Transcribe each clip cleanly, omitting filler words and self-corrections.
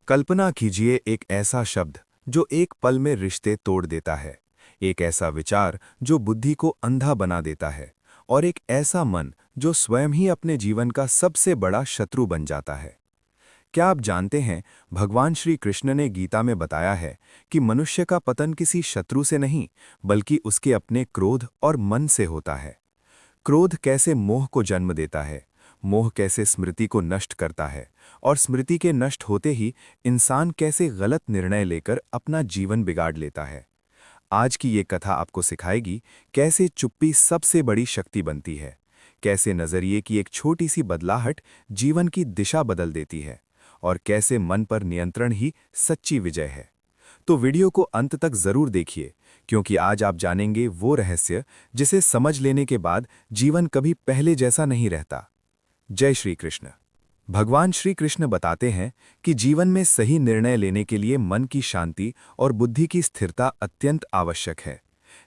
कल्पना कीजिए एक ऐसा शब्द जो एक पल में रिश्ते तोड़ देता है, एक ऐसा विचार जो बुद्धि को अंधा बना देता है, और एक ऐसा मन जो स्वयं ही अपने जीवन का सबसे बड़ा शत्रु बन जाता है। क्या आप जानते हैं, भगवान श्री कृष्ण ने गीता में बताया है कि मनुष्य का पतन किसी शत्रु से नहीं, बल्कि उसके अपने क्रोध और मन से होता है। क्रोध कैसे मोह को जन्म देता है, मोह कैसे स्मृति को नष्ट करता है, और स्मृति के नष्ट होते ही इंसान कैसे गलत निर्णय लेकर अपना जीवन बिगाड़ लेता है। आज की ये कथा आपको सिखाएगी कैसे चुप्पी सबसे बड़ी शक्ति बनती है, कैसे नजरिए की एक छोटी सी बदलाहट जीवन की दिशा बदल देती है, और कैसे मन पर नियंत्रण ही सच्ची विजय है। तो वीडियो को अंत तक जरूर देखिए, क्योंकि आज आप जानेंगे वो रहस्य जिसे समझ लेने के बाद जीवन कभी पहले जैसा नहीं रहता। जय श्री कृष्ण। भगवान श्री कृष्ण बताते हैं कि जीवन में सही निर्णय लेने के लिए मन की शांति और बुद्धि की स्थिरता अत्यंत आवश्यक है।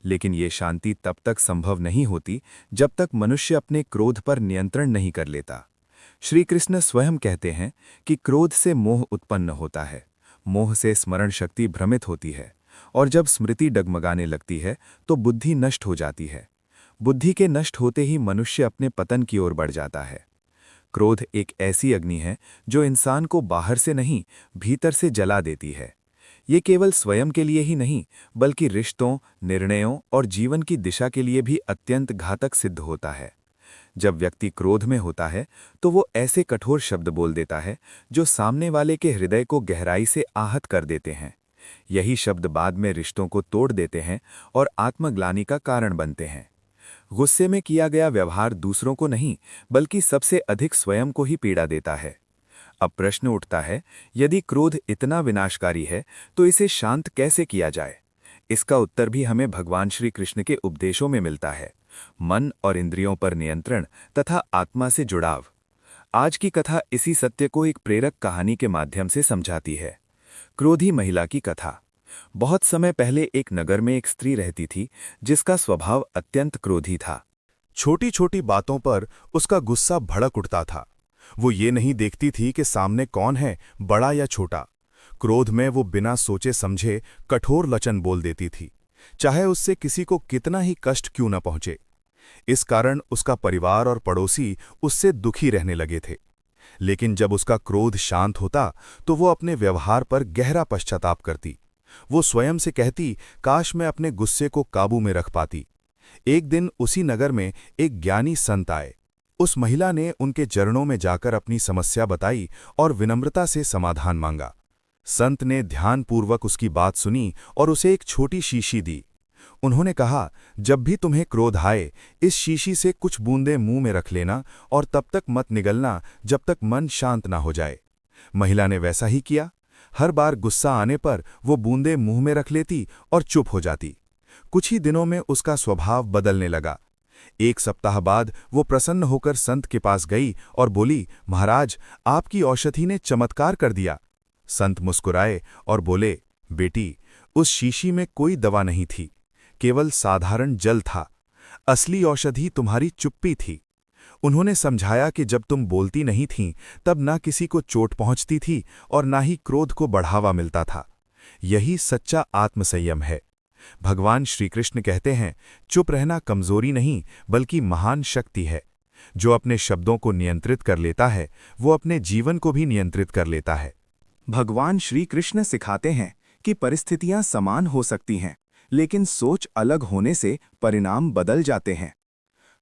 लेकिन ये शांति तब तक संभव नहीं होती जब तक मनुष्य अपने क्रोध पर नियंत्रण नहीं कर लेता। श्री कृष्ण स्वयं कहते हैं कि क्रोध से मोह उत्पन्न होता है, मोह से स्मरण शक्ति भ्रमित होती है, और जब स्मृति डगमगाने लगती है तो बुद्धि नष्ट हो जाती है। बुद्धि के नष्ट होते ही मनुष्य अपने पतन की ओर बढ़ जाता है। क्रोध एक ऐसी अग्नि है जो इंसान को बाहर से नहीं, भीतर से जला देती है। ये केवल स्वयं के लिए ही नहीं, बल्कि रिश्तों, निर्णयों और जीवन की दिशा के लिए भी अत्यंत घातक सिद्ध होता है। जब व्यक्ति क्रोध में होता है तो वो ऐसे कठोर शब्द बोल देता है जो सामने वाले के हृदय को गहराई से आहत कर देते हैं। यही शब्द बाद में रिश्तों को तोड़ देते हैं और आत्मग्लानि का कारण बनते हैं। गुस्से में किया गया व्यवहार दूसरों को नहीं, बल्कि सबसे अधिक स्वयं को ही पीड़ा देता है। अब प्रश्न उठता है, यदि क्रोध इतना विनाशकारी है तो इसे शांत कैसे किया जाए? इसका उत्तर भी हमें भगवान श्री कृष्ण के उपदेशों में मिलता है। मन और इंद्रियों पर नियंत्रण तथा आत्मा से जुड़ाव। आज की कथा इसी सत्य को एक प्रेरक कहानी के माध्यम से समझाती है। क्रोधी महिला की कथा। बहुत समय पहले एक नगर में एक स्त्री रहती थी जिसका स्वभाव अत्यंत क्रोधी था। छोटी छोटी बातों पर उसका गुस्सा भड़क उठता था। वो ये नहीं देखती थी कि सामने कौन है, बड़ा या छोटा। क्रोध में वो बिना सोचे समझे कठोर वचन बोल देती थी, चाहे उससे किसी को कितना ही कष्ट क्यों न पहुंचे। इस कारण उसका परिवार और पड़ोसी उससे दुखी रहने लगे थे। लेकिन जब उसका क्रोध शांत होता तो वो अपने व्यवहार पर गहरा पश्चाताप करती। वो स्वयं से कहती, काश मैं अपने गुस्से को काबू में रख पाती। एक दिन उसी नगर में एक ज्ञानी संत आए। उस महिला ने उनके चरणों में जाकर अपनी समस्या बताई और विनम्रता से समाधान मांगा। संत ने ध्यानपूर्वक उसकी बात सुनी और उसे एक छोटी शीशी दी। उन्होंने कहा, जब भी तुम्हें क्रोध आए, इस शीशी से कुछ बूंदें मुंह में रख लेना और तब तक मत निगलना जब तक मन शांत ना हो जाए। महिला ने वैसा ही किया। हर बार गुस्सा आने पर वो बूंदें मुंह में रख लेती और चुप हो जाती। कुछ ही दिनों में उसका स्वभाव बदलने लगा। एक सप्ताह बाद वो प्रसन्न होकर संत के पास गई और बोली, महाराज, आपकी औषधि ने चमत्कार कर दिया। संत मुस्कुराए और बोले, बेटी, उस शीशी में कोई दवा नहीं थी, केवल साधारण जल था। असली औषधि तुम्हारी चुप्पी थी। उन्होंने समझाया कि जब तुम बोलती नहीं थीं, तब ना किसी को चोट पहुंचती थी और ना ही क्रोध को बढ़ावा मिलता था। यही सच्चा आत्मसंयम है। भगवान श्री कृष्ण कहते हैं, चुप रहना कमजोरी नहीं, बल्कि महान शक्ति है। जो अपने शब्दों को नियंत्रित कर लेता है, वो अपने जीवन को भी नियंत्रित कर लेता है। भगवान श्री कृष्ण सिखाते हैं कि परिस्थितियां समान हो सकती हैं, लेकिन सोच अलग होने से परिणाम बदल जाते हैं।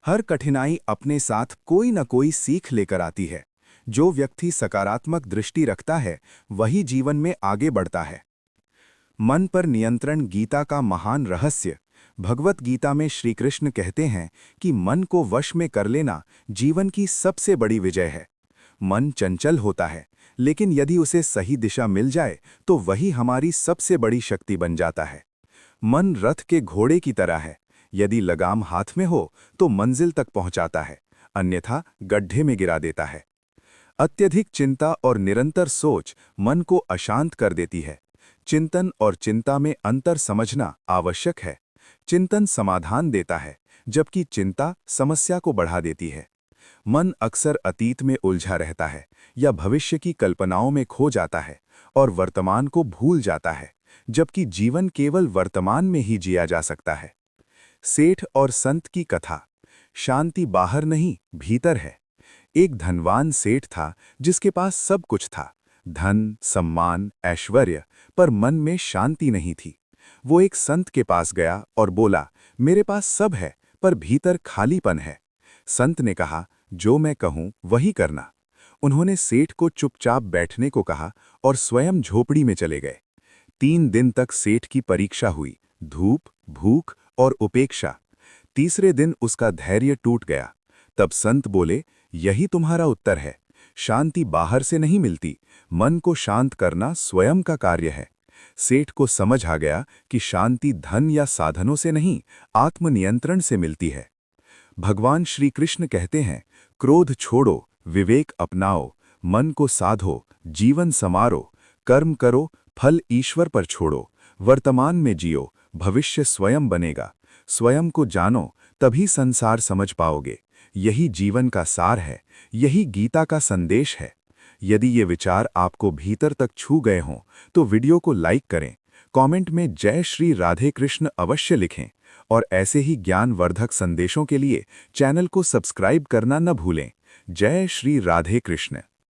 हर कठिनाई अपने साथ कोई न कोई सीख लेकर आती है। जो व्यक्ति सकारात्मक दृष्टि रखता है, वही जीवन में आगे बढ़ता है। मन पर नियंत्रण गीता का महान रहस्य। भगवत गीता में श्री कृष्ण कहते हैं कि मन को वश में कर लेना जीवन की सबसे बड़ी विजय है। मन चंचल होता है, लेकिन यदि उसे सही दिशा मिल जाए तो वही हमारी सबसे बड़ी शक्ति बन जाता है। मन रथ के घोड़े की तरह है। यदि लगाम हाथ में हो तो मंजिल तक पहुंचाता है, अन्यथा गड्ढे में गिरा देता है। अत्यधिक चिंता और निरंतर सोच मन को अशांत कर देती है। चिंतन और चिंता में अंतर समझना आवश्यक है। चिंतन समाधान देता है, जबकि चिंता समस्या को बढ़ा देती है। मन अक्सर अतीत में उलझा रहता है या भविष्य की कल्पनाओं में खो जाता है, और वर्तमान को भूल जाता है, जबकि जीवन केवल वर्तमान में ही जिया जा सकता है। सेठ और संत की कथा। शांति बाहर नहीं, भीतर है। एक धनवान सेठ था जिसके पास सब कुछ था, धन, सम्मान, ऐश्वर्य, पर मन में शांति नहीं थी। वो एक संत के पास गया और बोला, मेरे पास सब है, पर भीतर खालीपन है। संत ने कहा, जो मैं कहूं वही करना। उन्होंने सेठ को चुपचाप बैठने को कहा और स्वयं झोपड़ी में चले गए। 3 दिन तक सेठ की परीक्षा हुई, धूप, भूख और उपेक्षा। तीसरे दिन उसका धैर्य टूट गया। तब संत बोले, यही तुम्हारा उत्तर है। शांति बाहर से नहीं मिलती, मन को शांत करना स्वयं का कार्य है। सेठ को समझ आ गया कि शांति धन या साधनों से नहीं, आत्मनियंत्रण से मिलती है। भगवान श्री कृष्ण कहते हैं, क्रोध छोड़ो, विवेक अपनाओ, मन को साधो, जीवन समारो, कर्म करो, फल ईश्वर पर छोड़ो, वर्तमान में जियो, भविष्य स्वयं बनेगा। स्वयं को जानो, तभी संसार समझ पाओगे। यही जीवन का सार है, यही गीता का संदेश है। यदि ये विचार आपको भीतर तक छू गए हों, तो वीडियो को लाइक करें, कमेंट में जय श्री राधे कृष्ण अवश्य लिखें और ऐसे ही ज्ञानवर्धक संदेशों के लिए चैनल को सब्सक्राइब करना न भूलें। जय श्री राधे कृष्ण।